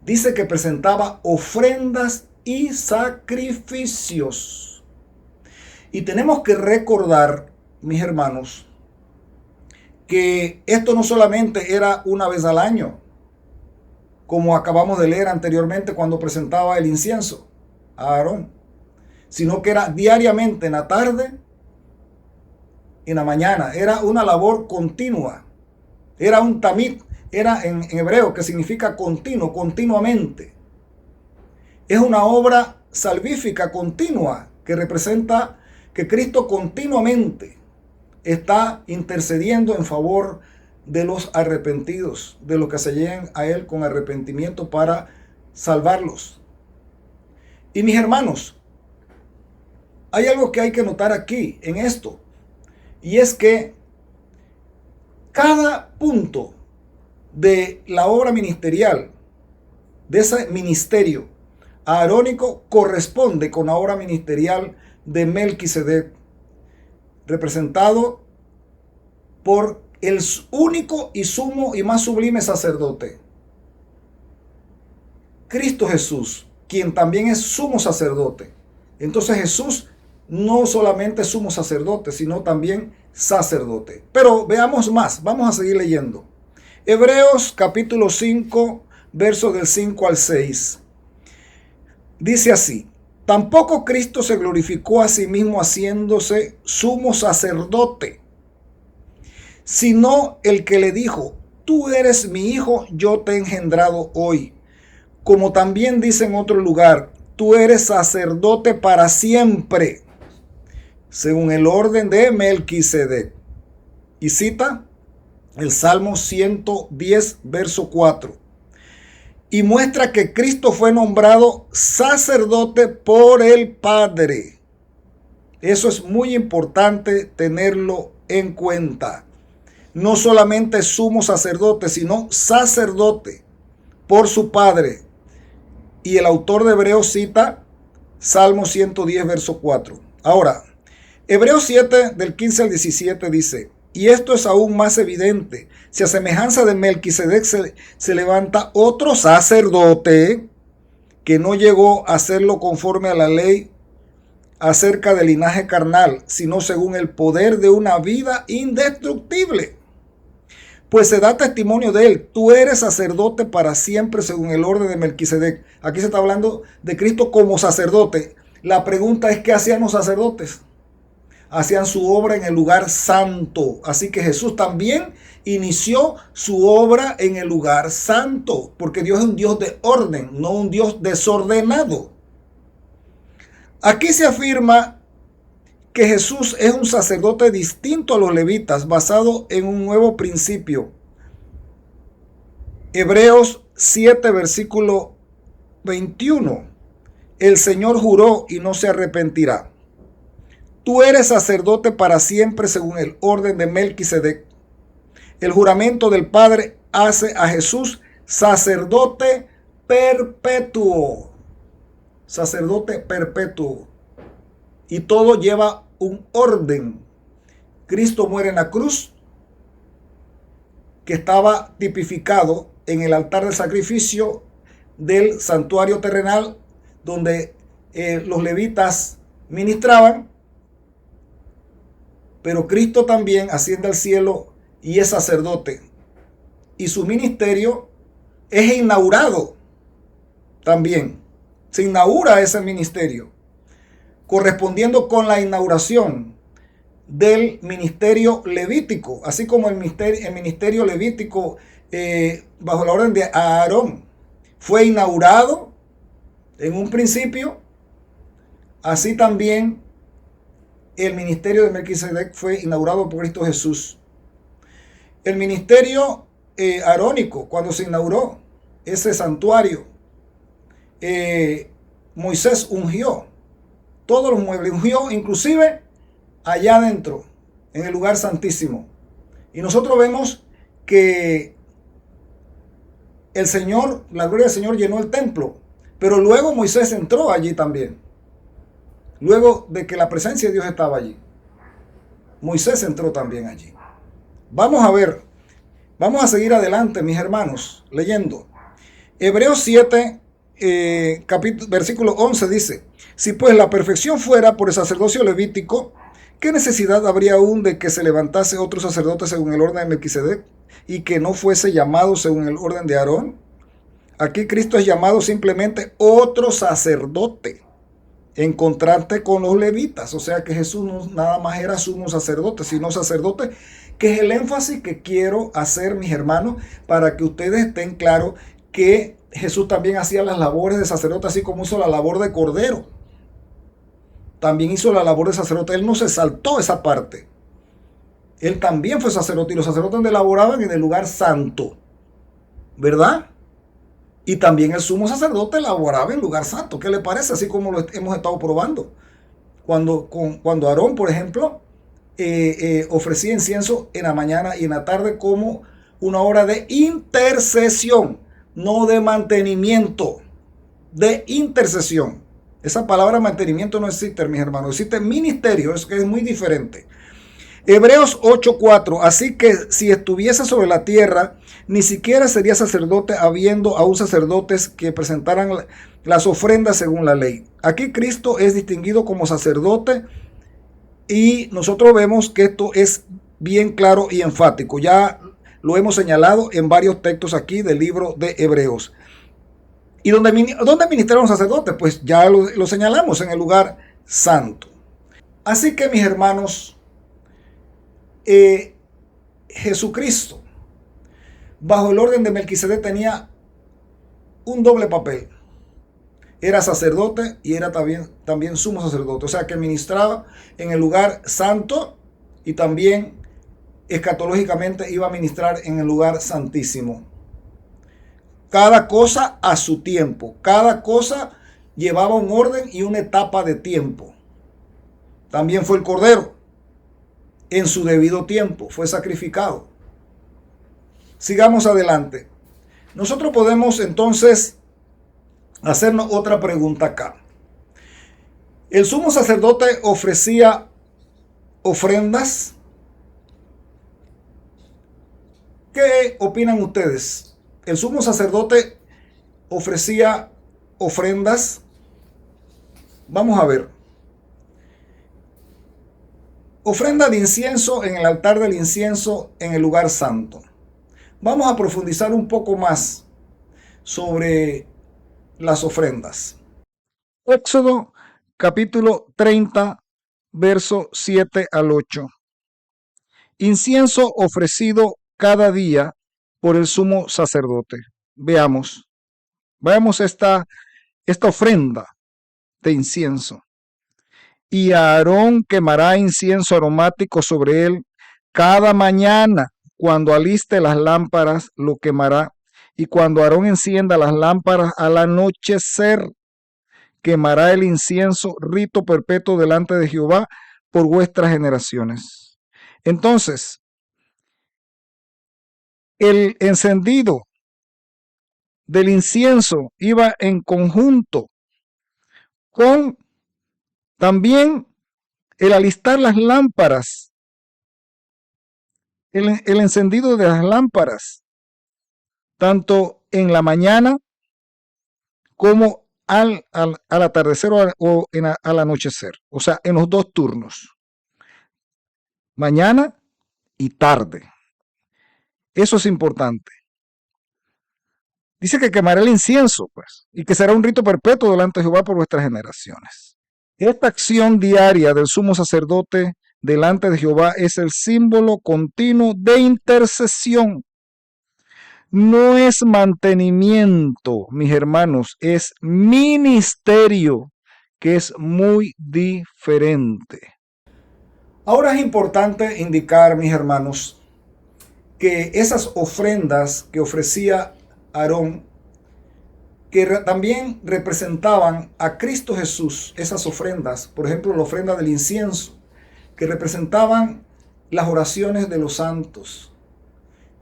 Dice que presentaba ofrendas y sacrificios. Y tenemos que recordar, mis hermanos, que esto no solamente era una vez al año, como acabamos de leer anteriormente cuando presentaba el incienso a Aarón, sino que era diariamente, en la tarde, en la mañana. Era una labor continua. Era un tamid, era en hebreo, que significa continuo, continuamente. Es una obra salvífica continua que representa que Cristo continuamente está intercediendo en favor de los arrepentidos, de los que se lleguen a Él con arrepentimiento para salvarlos. Y mis hermanos, hay algo que hay que notar aquí en esto, y es que cada punto de la obra ministerial, de ese ministerio aarónico, corresponde con la obra ministerial de Melquisedec, representado por el único y sumo y más sublime sacerdote, Cristo Jesús, quien también es sumo sacerdote. Entonces Jesús no solamente es sumo sacerdote, sino también sacerdote. Pero veamos más, vamos a seguir leyendo. Hebreos capítulo 5, versos del 5 al 6. Dice así: tampoco Cristo se glorificó a sí mismo haciéndose sumo sacerdote, sino el que le dijo: tú eres mi hijo, yo te he engendrado hoy. Como también dice en otro lugar: tú eres sacerdote para siempre, según el orden de Melquisedec. Y cita el Salmo 110, verso 4. Y muestra que Cristo fue nombrado sacerdote por el Padre. Eso es muy importante tenerlo en cuenta. No solamente sumo sacerdote, sino sacerdote por su Padre. Y el autor de Hebreos cita Salmo 110, verso 4. Ahora, Hebreos 7, del 15 al 17 dice: y esto es aún más evidente, si a semejanza de Melquisedec se levanta otro sacerdote que no llegó a hacerlo conforme a la ley acerca del linaje carnal, sino según el poder de una vida indestructible. Pues se da testimonio de él: tú eres sacerdote para siempre según el orden de Melquisedec. Aquí se está hablando de Cristo como sacerdote. La pregunta es: ¿qué hacían los sacerdotes? Hacían su obra en el lugar santo. Así que Jesús también inició su obra en el lugar santo, porque Dios es un Dios de orden, no un Dios desordenado. Aquí se afirma que Jesús es un sacerdote distinto a los levitas, basado en un nuevo principio. Hebreos 7, versículo 21. El Señor juró y no se arrepentirá: tú eres sacerdote para siempre según el orden de Melquisedec. El juramento del Padre hace a Jesús sacerdote perpetuo. Sacerdote perpetuo. Y todo lleva un orden. Cristo muere en la cruz, que estaba tipificado en el altar del sacrificio del santuario terrenal, donde los levitas ministraban. Pero Cristo también asciende al cielo y es sacerdote. Y su ministerio es inaugurado también. Se inaugura ese ministerio, correspondiendo con la inauguración del ministerio levítico, así como el ministerio levítico bajo la orden de Aarón fue inaugurado en un principio. Así también el ministerio de Melquisedec fue inaugurado por Cristo Jesús. El ministerio arónico, cuando se inauguró ese santuario, Moisés ungió todos los muebles, ungió inclusive allá adentro, en el lugar santísimo. Y nosotros vemos que el Señor, la gloria del Señor llenó el templo, pero luego Moisés entró allí también. Luego de que la presencia de Dios estaba allí, Moisés entró también allí. Vamos a ver, vamos a seguir adelante, mis hermanos, leyendo. Hebreos 7, versículo 11 dice: si pues la perfección fuera por el sacerdocio levítico, ¿qué necesidad habría aún de que se levantase otro sacerdote según el orden de Melquisedec y que no fuese llamado según el orden de Aarón? Aquí Cristo es llamado simplemente otro sacerdote, en contraste con los levitas. O sea que Jesús no nada más era sumo sacerdote, sino sacerdote, que es el énfasis que quiero hacer, mis hermanos, para que ustedes estén claros que Jesús también hacía las labores de sacerdote, así como hizo la labor de cordero. También hizo la labor de sacerdote. Él no se saltó esa parte. Él también fue sacerdote, y los sacerdotes donde laboraban en el lugar santo, ¿verdad? Y también el sumo sacerdote laboraba en lugar santo. ¿Qué le parece? Así como lo hemos estado probando. Cuando Aarón, por ejemplo, ofrecía incienso en la mañana y en la tarde como una obra de intercesión, no de mantenimiento, de intercesión. Esa palabra mantenimiento no existe, mis hermanos, existe ministerio, es que es muy diferente. Hebreos 8:4. Así que si estuviese sobre la tierra, ni siquiera sería sacerdote, habiendo aún sacerdotes que presentaran las ofrendas según la ley. Aquí Cristo es distinguido como sacerdote y nosotros vemos que esto es bien claro y enfático. Ya lo hemos señalado en varios textos aquí del libro de Hebreos. ¿Y dónde ministraron los sacerdotes? Pues ya lo señalamos, en el lugar santo. Así que, mis hermanos, Jesucristo, bajo el orden de Melquisedec, tenía un doble papel. Era sacerdote y era también sumo sacerdote. O sea, que ministraba en el lugar santo y también escatológicamente iba a ministrar en el lugar santísimo. Cada cosa a su tiempo. Cada cosa llevaba un orden y una etapa de tiempo. También fue el Cordero. En su debido tiempo fue sacrificado. Sigamos adelante. Nosotros podemos entonces hacernos otra pregunta acá. El sumo sacerdote ofrecía ofrendas. ¿Qué opinan ustedes? El sumo sacerdote ofrecía ofrendas. Vamos a ver. Ofrenda de incienso en el altar del incienso en el lugar santo. Vamos a profundizar un poco más sobre las ofrendas. Éxodo capítulo 30, verso 7 al 8. Incienso ofrecido cada día por el sumo sacerdote. Veamos esta ofrenda de incienso. Y Aarón quemará incienso aromático sobre él cada mañana. Cuando aliste las lámparas, lo quemará. Y cuando Aarón encienda las lámparas al anochecer, quemará el incienso, rito perpetuo delante de Jehová por vuestras generaciones. Entonces, el encendido del incienso iba en conjunto con también el alistar las lámparas, el encendido de las lámparas, tanto en la mañana como al atardecer o al anochecer, o sea, en los dos turnos, mañana y tarde. Eso es importante. Dice que quemará el incienso, pues, y que será un rito perpetuo delante de Jehová por vuestras generaciones. Esta acción diaria del sumo sacerdote delante de Jehová es el símbolo continuo de intercesión. No es mantenimiento, mis hermanos, es ministerio, que es muy diferente. Ahora es importante indicar, mis hermanos, que esas ofrendas que ofrecía Aarón, que también representaban a Cristo Jesús, esas ofrendas, por ejemplo, la ofrenda del incienso, que representaban las oraciones de los santos,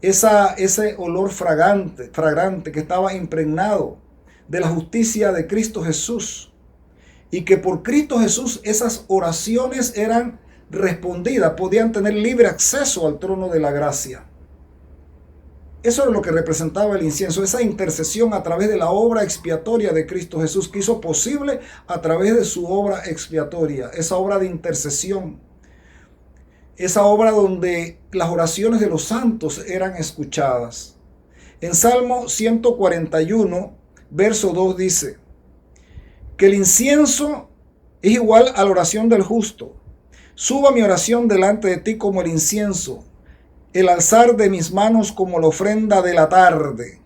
ese olor fragante que estaba impregnado de la justicia de Cristo Jesús, y que por Cristo Jesús esas oraciones eran respondidas, podían tener libre acceso al trono de la gracia. Eso es lo que representaba el incienso, esa intercesión a través de la obra expiatoria de Cristo Jesús, que hizo posible a través de su obra expiatoria, esa obra de intercesión, esa obra donde las oraciones de los santos eran escuchadas. En Salmo 141, verso 2 dice que el incienso es igual a la oración del justo. Suba mi oración delante de ti como el incienso, el alzar de mis manos como la ofrenda de la tarde.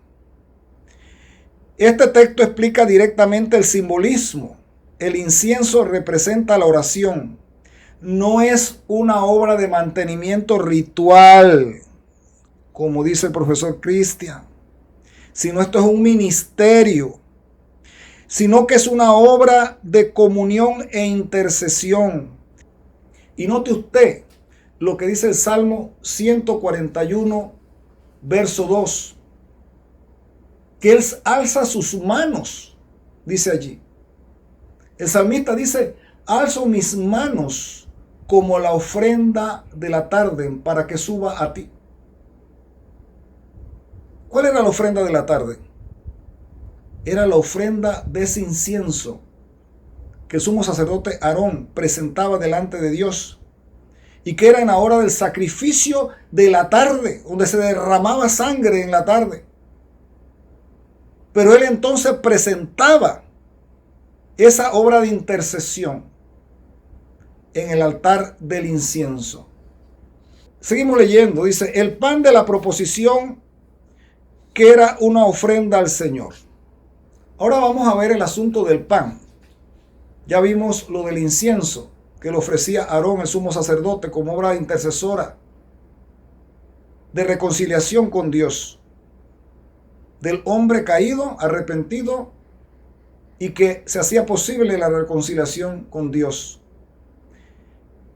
Este texto explica directamente el simbolismo. El incienso representa la oración. No es una obra de mantenimiento ritual, como dice el profesor Cristian, sino esto es un ministerio, sino que es una obra de comunión e intercesión. Y note usted lo que dice el Salmo 141, verso 2, que él alza sus manos, dice allí. El salmista dice, alzo mis manos como la ofrenda de la tarde para que suba a ti. ¿Cuál era la ofrenda de la tarde? Era la ofrenda de ese incienso que el sumo sacerdote Aarón presentaba delante de Dios y que era en la hora del sacrificio de la tarde, donde se derramaba sangre en la tarde. Pero él entonces presentaba esa obra de intercesión en el altar del incienso. Seguimos leyendo, dice, el pan de la proposición, que era una ofrenda al Señor. Ahora vamos a ver el asunto del pan. Ya vimos lo del incienso que le ofrecía Aarón, el sumo sacerdote, como obra intercesora de reconciliación con Dios, del hombre caído, arrepentido, y que se hacía posible la reconciliación con Dios.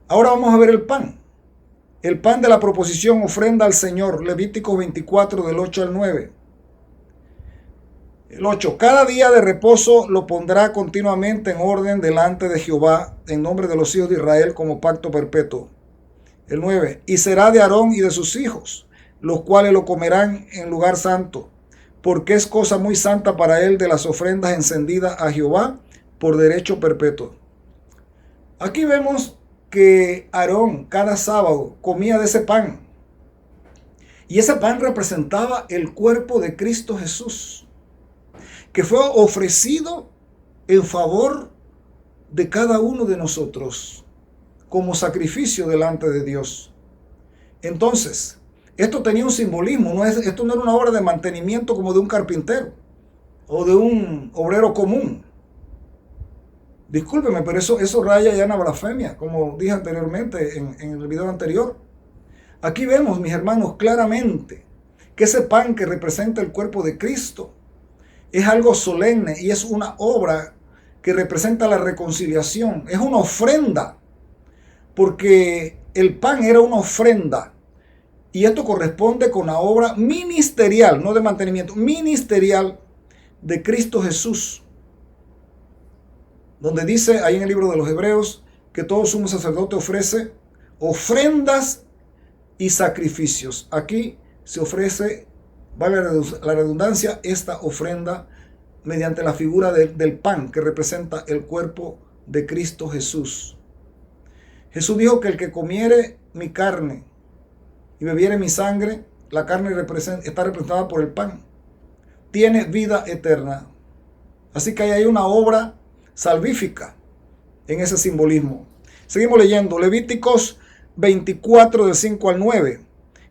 Ahora vamos a ver el pan. El pan de la proposición, ofrenda al Señor, Levítico 24 del 8 al 9. El 8. Cada día de reposo lo pondrá continuamente en orden delante de Jehová, en nombre de los hijos de Israel, como pacto perpetuo. El 9. Y será de Aarón y de sus hijos, los cuales lo comerán en lugar santo, porque es cosa muy santa para él de las ofrendas encendidas a Jehová por derecho perpetuo. Aquí vemos que Aarón cada sábado comía de ese pan. Y ese pan representaba el cuerpo de Cristo Jesús, que fue ofrecido en favor de cada uno de nosotros como sacrificio delante de Dios. Entonces, esto tenía un simbolismo, esto no era una obra de mantenimiento como de un carpintero o de un obrero común. Discúlpeme, pero eso raya ya en la blasfemia, como dije anteriormente en el video anterior. Aquí vemos, mis hermanos, claramente que ese pan que representa el cuerpo de Cristo es algo solemne y es una obra que representa la reconciliación. Es una ofrenda, porque el pan era una ofrenda. Y esto corresponde con la obra ministerial, no de mantenimiento, ministerial de Cristo Jesús, donde dice ahí en el libro de los Hebreos que todo sumo sacerdote ofrece ofrendas y sacrificios. Aquí se ofrece, vale la redundancia, esta ofrenda mediante la figura del pan que representa el cuerpo de Cristo Jesús. Jesús dijo que el que comiere mi carne y bebiere mi sangre, la carne está representada por el pan, tiene vida eterna. Así que hay una obra salvífica en ese simbolismo. Seguimos leyendo Levíticos 24 del 5 al 9.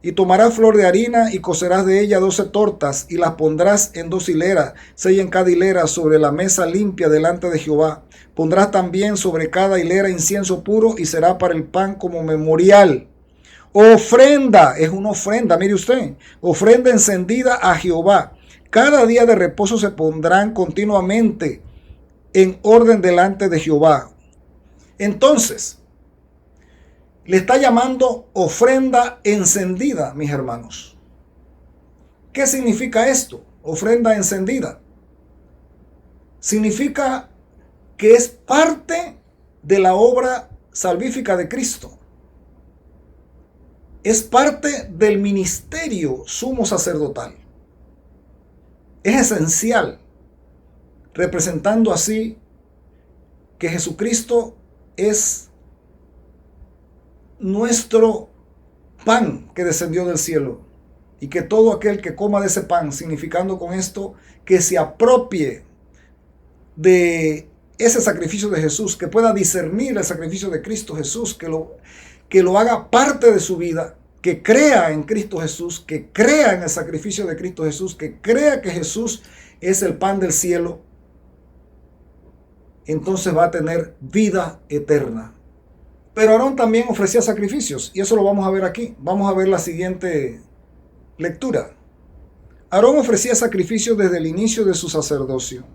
Y tomarás flor de harina y cocerás de ella 12 tortas y las pondrás en 2 hileras, 6 en cada hilera, sobre la mesa limpia delante de Jehová. Pondrás también sobre cada hilera incienso puro y será para el pan como memorial. Ofrenda, es una ofrenda, mire usted, ofrenda encendida a Jehová. Cada día de reposo se pondrán continuamente en orden delante de Jehová. Entonces, le está llamando ofrenda encendida, mis hermanos. ¿Qué significa esto? Ofrenda encendida. Significa que es parte de la obra salvífica de Cristo. Es parte del ministerio sumo sacerdotal. Es esencial, representando así que Jesucristo es nuestro pan que descendió del cielo, y que todo aquel que coma de ese pan, significando con esto que se apropie de ese sacrificio de Jesús, que pueda discernir el sacrificio de Cristo Jesús, que lo haga parte de su vida, que crea en Cristo Jesús, que crea en el sacrificio de Cristo Jesús, que crea que Jesús es el pan del cielo, entonces va a tener vida eterna. Pero Aarón también ofrecía sacrificios, y eso lo vamos a ver aquí. Vamos a ver la siguiente lectura. Aarón ofrecía sacrificios desde el inicio de su sacerdocio.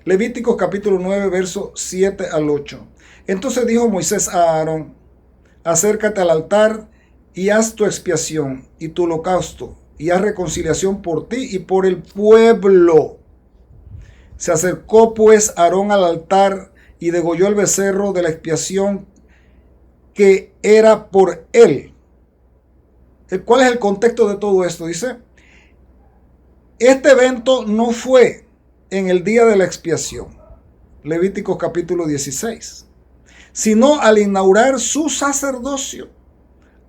Levíticos capítulo 9, verso 7 al 8. Entonces dijo Moisés a Aarón: acércate al altar y haz tu expiación y tu holocausto, y haz reconciliación por ti y por el pueblo. Se acercó pues Aarón al altar y degolló el becerro de la expiación que era por él. ¿Cuál es el contexto de todo esto? Dice, este evento no fue en el día de la expiación, Levíticos capítulo 16, sino al inaugurar su sacerdocio,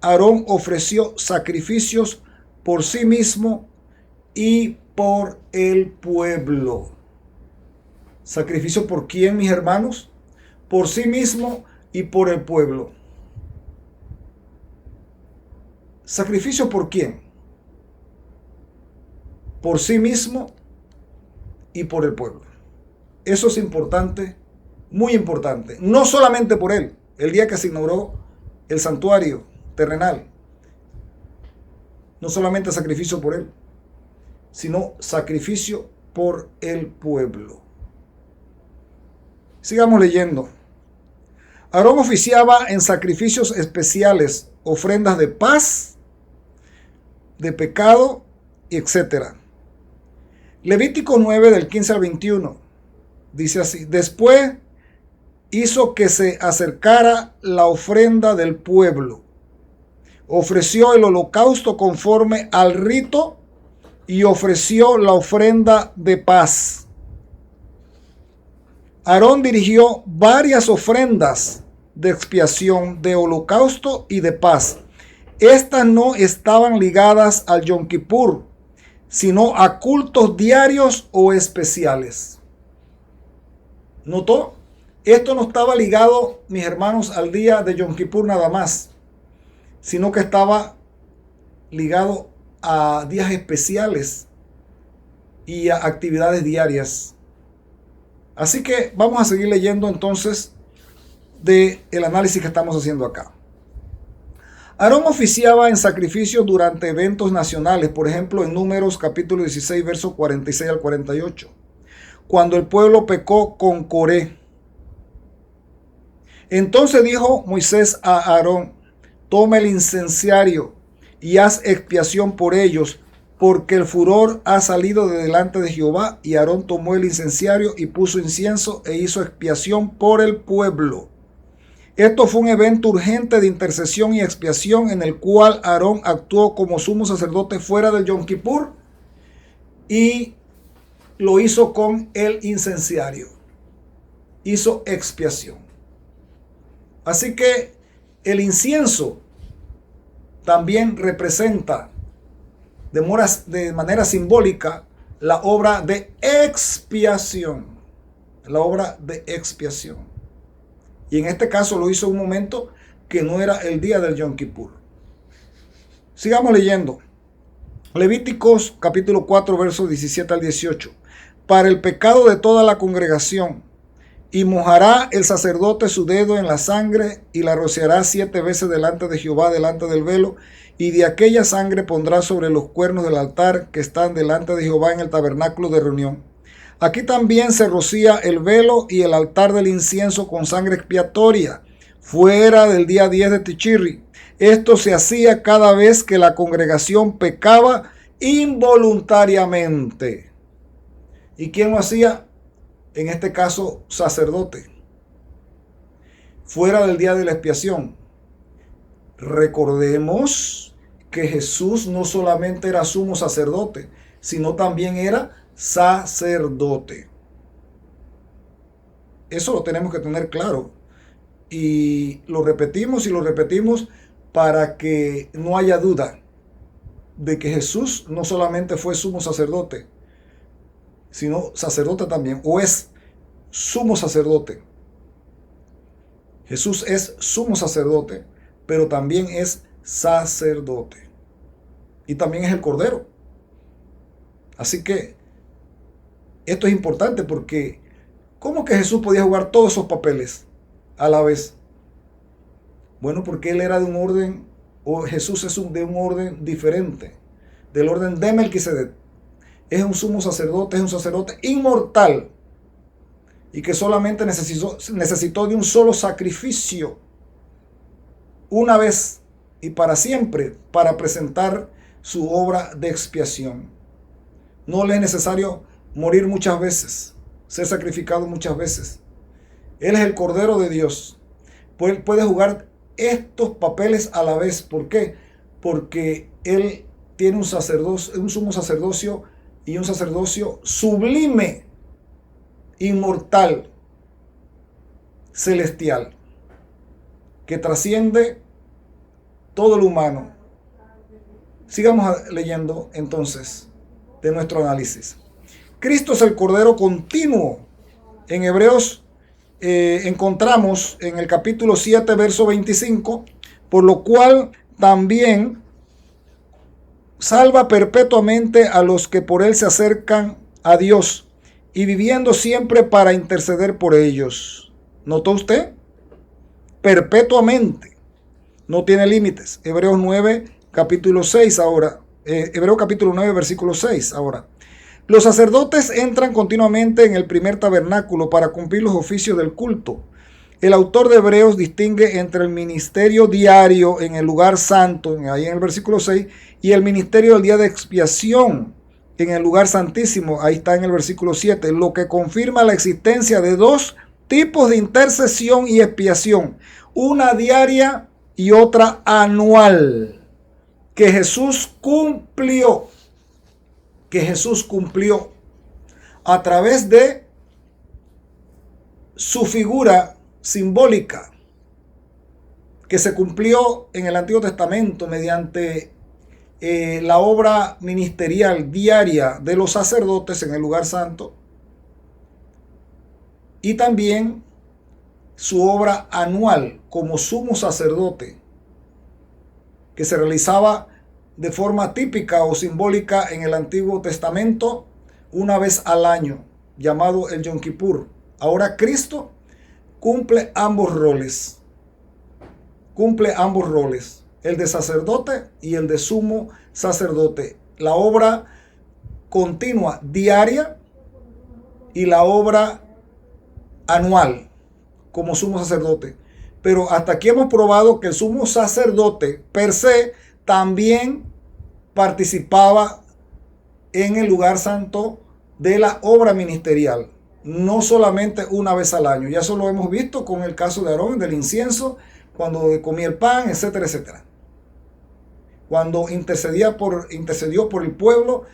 Aarón ofreció sacrificios por sí mismo y por el pueblo. ¿Sacrificio por quién, mis hermanos? Por sí mismo y por el pueblo. ¿Sacrificio por quién? Por sí mismo y por el pueblo. Eso es importante, muy importante. No solamente por él, el día que se inauguró el santuario terrenal. No solamente sacrificio por él, sino sacrificio por el pueblo. Sigamos leyendo. Aarón oficiaba en sacrificios especiales, ofrendas de paz, de pecado, etc. Levítico 9 del 15 al 21 dice así: después hizo que se acercara la ofrenda del pueblo, ofreció el holocausto conforme al rito y ofreció la ofrenda de paz. Aarón dirigió varias ofrendas de expiación, de holocausto y de paz. Estas no estaban ligadas al Yom Kippur, sino a cultos diarios o especiales. ¿Notó? Esto no estaba ligado, mis hermanos, al día de Yom Kippur nada más, sino que estaba ligado a días especiales y a actividades diarias. Así que vamos a seguir leyendo entonces del análisis que estamos haciendo acá. Aarón oficiaba en sacrificios durante eventos nacionales, por ejemplo en Números capítulo 16, versos 46 al 48, cuando el pueblo pecó con Coré. Entonces dijo Moisés a Aarón: toma el incenciario y haz expiación por ellos, porque el furor ha salido de delante de Jehová. Y Aarón tomó el incenciario y puso incienso e hizo expiación por el pueblo. Esto fue un evento urgente de intercesión y expiación en el cual Aarón actuó como sumo sacerdote fuera del Yom Kippur y lo hizo con el incenciario. Hizo expiación. Así que el incienso también representa de manera simbólica la obra de expiación. La obra de expiación. Y en este caso lo hizo en un momento que no era el día del Yom Kippur. Sigamos leyendo. Levíticos capítulo 4, versos 17 al 18. Para el pecado de toda la congregación. Y mojará el sacerdote su dedo en la sangre y la rociará 7 veces delante de Jehová, delante del velo. Y de aquella sangre pondrá sobre los cuernos del altar que están delante de Jehová en el tabernáculo de reunión. Aquí también se rocía el velo y el altar del incienso con sangre expiatoria, fuera del día 10 de Tichirri. Esto se hacía cada vez que la congregación pecaba involuntariamente. ¿Y quién lo hacía? En este caso, sacerdote. Fuera del día de la expiación. Recordemos que Jesús no solamente era sumo sacerdote, sino también era sacerdote. Eso lo tenemos que tener claro. Y lo repetimos para que no haya duda de que Jesús no solamente fue sumo sacerdote, sino sacerdote también, o es sumo sacerdote. Jesús es sumo sacerdote, pero también es sacerdote. Y también es el Cordero. Así que esto es importante porque ¿cómo que Jesús podía jugar todos esos papeles a la vez? Bueno, porque él era de un orden, o Jesús es de un orden diferente, del orden de Melquisedec. Es un sumo sacerdote, es un sacerdote inmortal y que solamente necesitó de un solo sacrificio, una vez y para siempre, para presentar su obra de expiación. No le es necesario morir muchas veces, ser sacrificado muchas veces. Él es el Cordero de Dios. Puede jugar estos papeles a la vez. ¿Por qué? Porque él tiene un sumo sacerdocio y un sacerdocio sublime, inmortal, celestial, que trasciende todo lo humano. Sigamos leyendo entonces de nuestro análisis. Cristo es el Cordero continuo. En Hebreos encontramos en el capítulo 7, verso 25, por lo cual también salva perpetuamente a los que por él se acercan a Dios, y viviendo siempre para interceder por ellos. ¿Notó usted? Perpetuamente. No tiene límites. Hebreos 9, capítulo 6 ahora. Hebreos capítulo 9, versículo 6 ahora. Los sacerdotes entran continuamente en el primer tabernáculo para cumplir los oficios del culto. El autor de Hebreos distingue entre el ministerio diario en el lugar santo, ahí en el versículo 6, y el ministerio del día de expiación en el lugar santísimo, ahí está en el versículo 7, lo que confirma la existencia de dos tipos de intercesión y expiación, una diaria y otra anual, que Jesús cumplió a través de su figura simbólica, que se cumplió en el Antiguo Testamento mediante la obra ministerial diaria de los sacerdotes en el lugar santo, y también su obra anual como sumo sacerdote, que se realizaba de forma típica o simbólica en el Antiguo Testamento una vez al año, llamado el Yom Kippur. Ahora Cristo cumple ambos roles, el de sacerdote y el de sumo sacerdote, la obra continua diaria y la obra anual como sumo sacerdote. Pero hasta aquí hemos probado que el sumo sacerdote per se también participaba en el lugar santo de la obra ministerial, no solamente una vez al año. Ya eso lo hemos visto con el caso de Aarón, del incienso, cuando comía el pan, etcétera, etcétera. Cuando intercedió por el pueblo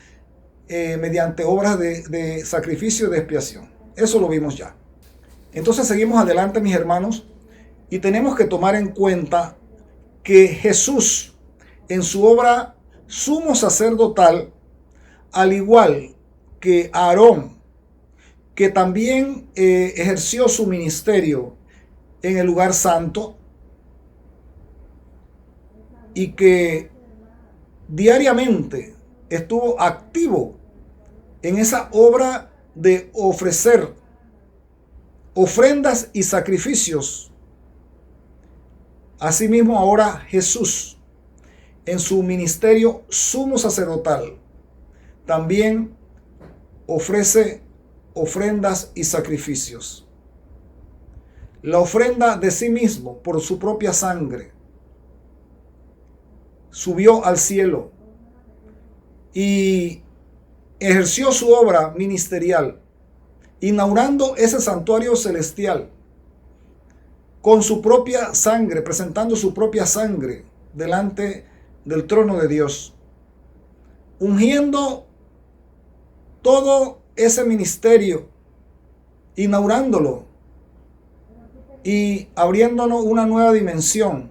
mediante obras de sacrificio y de expiación. Eso lo vimos ya. Entonces seguimos adelante, mis hermanos, y tenemos que tomar en cuenta que Jesús, en su obra sumo sacerdotal, al igual que Aarón, que también ejerció su ministerio en el lugar santo y que diariamente estuvo activo en esa obra de ofrecer ofrendas y sacrificios. Asimismo, ahora Jesús, en su ministerio sumo sacerdotal, también ofrece ofrendas y sacrificios. La ofrenda de sí mismo por su propia sangre subió al cielo y ejerció su obra ministerial, inaugurando ese santuario celestial con su propia sangre, presentando su propia sangre delante del trono de Dios, ungiendo todo ese ministerio, inaugurándolo y abriéndonos una nueva dimensión,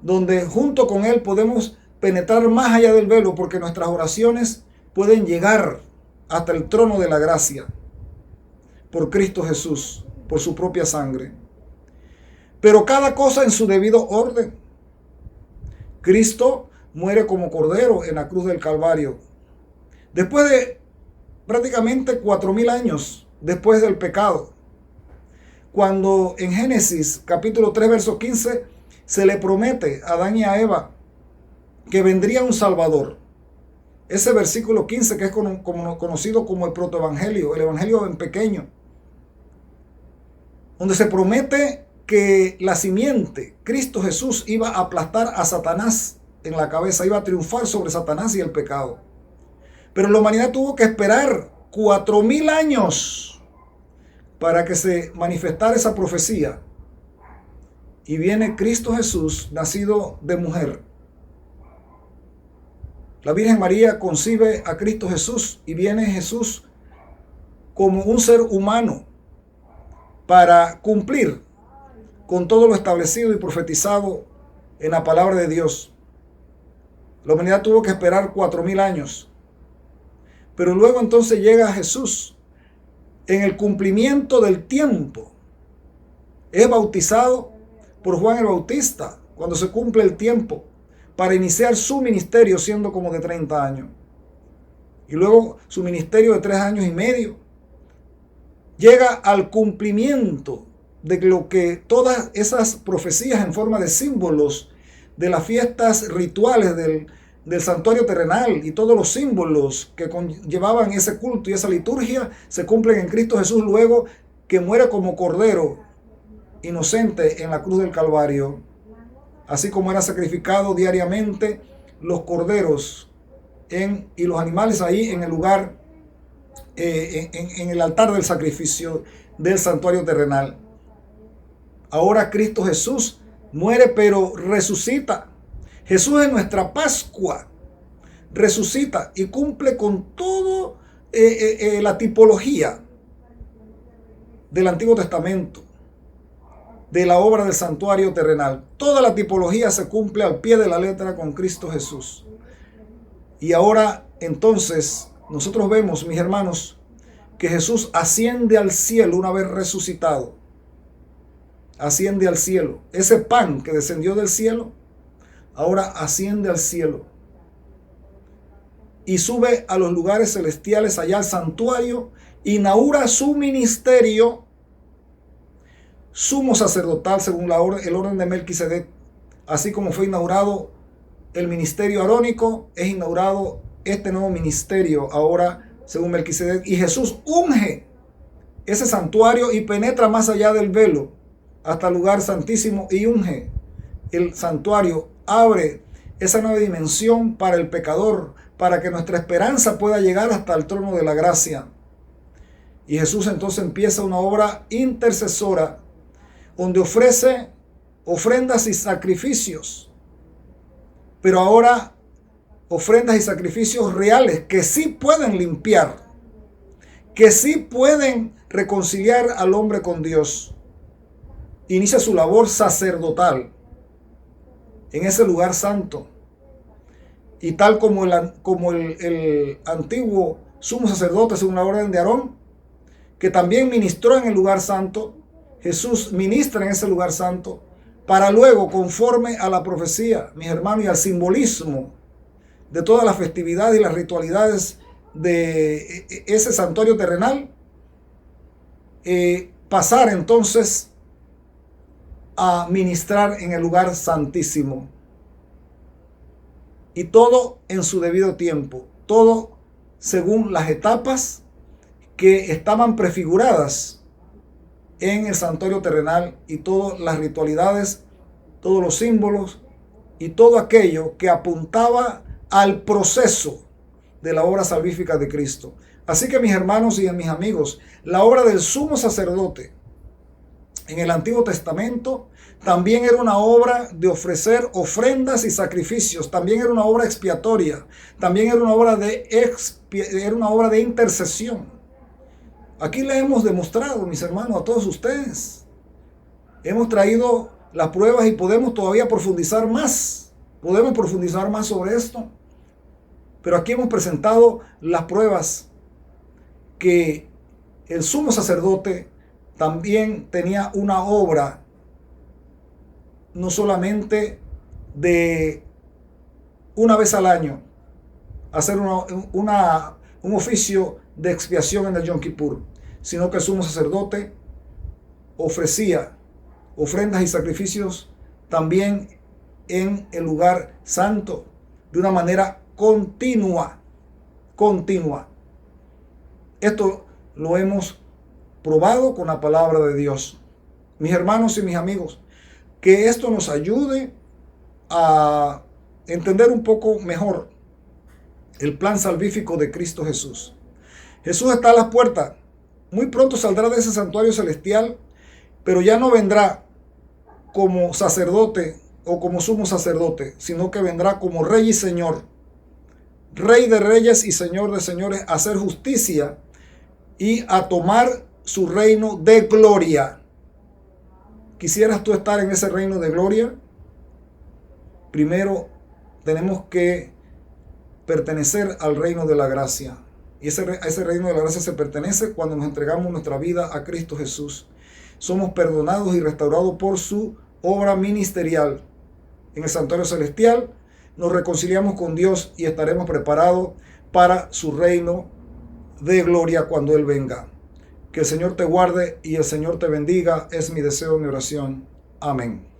donde junto con Él podemos penetrar más allá del velo, porque nuestras oraciones pueden llegar hasta el trono de la gracia, por Cristo Jesús, por su propia sangre. Pero cada cosa en su debido orden. Cristo muere como cordero en la cruz del Calvario. Después de prácticamente 4000 años después del pecado, cuando en Génesis capítulo 3 verso 15 se le promete a Adán y a Eva que vendría un Salvador. Ese versículo 15 que es conocido como el protoevangelio, el evangelio en pequeño, donde se promete que la simiente, Cristo Jesús, iba a aplastar a Satanás en la cabeza, iba a triunfar sobre Satanás y el pecado. Pero la humanidad tuvo que esperar 4000 años para que se manifestara esa profecía. y viene Cristo Jesús, nacido de mujer. La Virgen María concibe a Cristo Jesús y viene Jesús como un ser humano para cumplir con todo lo establecido y profetizado en la palabra de Dios. La humanidad tuvo que esperar 4000 años. Pero luego entonces llega Jesús en el cumplimiento del tiempo. Es bautizado por Juan el Bautista cuando se cumple el tiempo para iniciar su ministerio siendo como de 30 años. Y luego su ministerio de 3 años y medio. Llega al cumplimiento de lo que todas esas profecías en forma de símbolos de las fiestas rituales del santuario terrenal y todos los símbolos que conllevaban ese culto y esa liturgia se cumplen en Cristo Jesús luego que muere como cordero inocente en la cruz del Calvario, así como era sacrificado diariamente los corderos y los animales ahí en el lugar, en el altar del sacrificio del santuario terrenal. Ahora Cristo Jesús muere pero resucita. Jesús es nuestra Pascua, resucita y cumple con todo la tipología del Antiguo Testamento, de la obra del santuario terrenal. Toda la tipología se cumple al pie de la letra con Cristo Jesús. Y ahora entonces nosotros vemos, mis hermanos, que Jesús asciende al cielo una vez resucitado. Asciende al cielo. Ese pan que descendió del cielo, ahora asciende al cielo. Y sube a los lugares celestiales, allá al santuario, inaugura su ministerio sumo sacerdotal según el orden de Melquisedec. Así como fue inaugurado el ministerio arónico, es inaugurado este nuevo ministerio ahora según Melquisedec. Y Jesús unge ese santuario y penetra más allá del velo hasta el lugar santísimo y unge el santuario, abre esa nueva dimensión para el pecador, para que nuestra esperanza pueda llegar hasta el trono de la gracia. Y Jesús entonces empieza una obra intercesora donde ofrece ofrendas y sacrificios, pero ahora ofrendas y sacrificios reales que sí pueden limpiar, que sí pueden reconciliar al hombre con Dios. Inicia su labor sacerdotal en ese lugar santo. Y tal como el antiguo sumo sacerdote según la orden de Aarón, que también ministró en el lugar santo, Jesús ministra en ese lugar santo para luego, conforme a la profecía, mis hermanos, y al simbolismo de todas las festividades y las ritualidades de ese santuario terrenal, pasar entonces a ministrar en el lugar santísimo. Y todo en su debido tiempo, todo según las etapas que estaban prefiguradas en el santuario terrenal, y todas las ritualidades, todos los símbolos y todo aquello que apuntaba al proceso de la obra salvífica de Cristo. Así que, mis hermanos y mis amigos, la obra del sumo sacerdote en el Antiguo Testamento también era una obra de ofrecer ofrendas y sacrificios, también era una obra expiatoria, también era una obra de intercesión. Aquí le hemos demostrado, mis hermanos, a todos ustedes. Hemos traído las pruebas y podemos todavía profundizar más. Podemos profundizar más sobre esto. Pero aquí hemos presentado las pruebas que el sumo sacerdote también tenía una obra, no solamente de una vez al año, hacer un oficio de expiación en el Yom Kippur, sino que el sumo sacerdote ofrecía ofrendas y sacrificios también en el lugar santo de una manera continua. Esto lo hemos probado con la palabra de Dios. Mis hermanos y mis amigos, que esto nos ayude a entender un poco mejor el plan salvífico de Cristo Jesús. Jesús está a las puertas. Muy pronto saldrá de ese santuario celestial, pero ya no vendrá como sacerdote o como sumo sacerdote, sino que vendrá como Rey y Señor, Rey de reyes y Señor de señores, a hacer justicia y a tomar su reino de gloria. ¿Quisieras tú estar en ese reino de gloria? Primero tenemos que pertenecer al reino de la gracia. Y ese reino de la gracia se pertenece cuando nos entregamos nuestra vida a Cristo Jesús. Somos perdonados y restaurados por su obra ministerial. En el santuario celestial nos reconciliamos con Dios y estaremos preparados para su reino de gloria cuando Él venga. Que el Señor te guarde y el Señor te bendiga. Es mi deseo, mi oración. Amén.